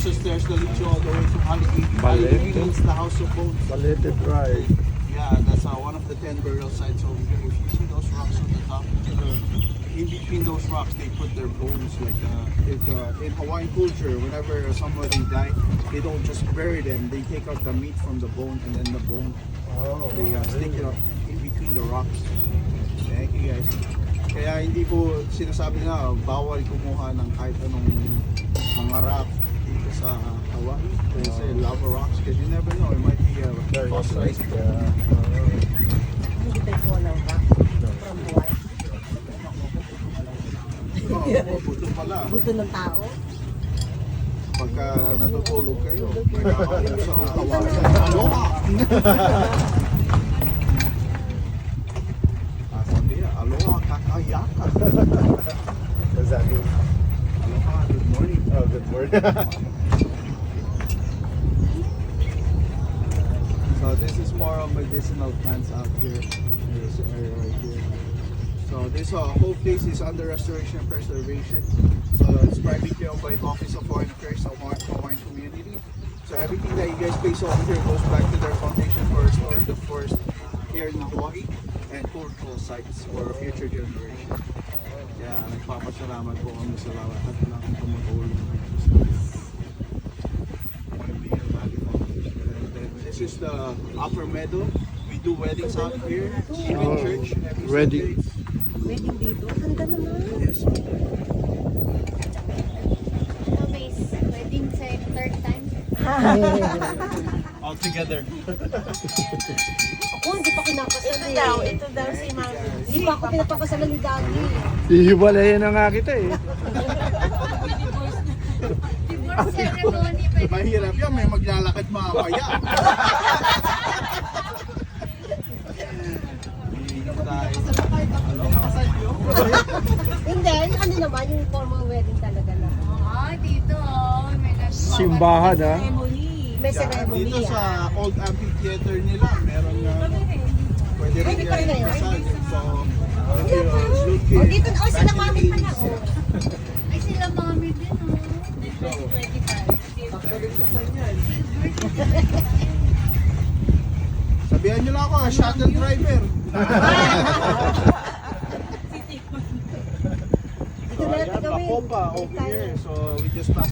there's the Licho all the way to Haligi. Haligi means the House of Bones. Balete Drive. Yeah, that's one of the 10 burial sites over here. If you see those rocks on the top, in between those rocks, they put their bones. Like in Hawaiian culture, whenever somebody died, they don't just bury them. They take out the meat from the bone, and then the bone they stick it up in between the rocks. Thank you guys. Kaya hindi ko sinasabi na bawal kumuha ng kahit anong mga rock dito sa Hawaii. Kasi lava rocks, because you never know, it might be fossilized. Hindi tayo po ng rock from Hawaii. Buto pala. Buto ng tao. Pagka natutulog kayo, may kakakayo sa Hawaii. Aloha! Sabi niya, aloha kakayaka. What's that mean? Aloha, good morning. Oh, good morning. So this is more of medicinal plants out here in this area right here. So this whole place is under restoration and preservation. So it's privately owned by Office of Foreign Affairs of Hawaiian Community. So everything that you guys face over here goes back to their foundation for restoring the forest here in Hawaii and cultural sites for future generations. Kaya nagpapasalamat po kami sa lahat ng tumutulong. This is the Upper Meadow. We do weddings out here, even church. Every Wedding. Sunday. Wedding dito. Ganda naman. Yes. Wedding sa third time. All together. Ako, hindi pa kinapasal eh. Ito daw si Mami. Hindi pa ako pinapapasalan ni Daddy. Ihiwalayan na nga kita eh. Divorce ceremony. Mahirap yan, may maglalakad mamaya. Hindi, ano naman yung formal wedding talaga na. Dito. May Simbahan ha. May ceremony Dito ah. sa old amphitheater nila, meron na pwede rin Pwede pa rin yan ngayon. kasal. So, Oh, dito na. Oh, sila mami pala. Oh. Ay, sila mami din, oh. Dito. 25. Pwede kasal yan. Sabihan nyo lang ako, shuttle driver. Dito na natin Ayan, gawin. Makopa over here. So we just passed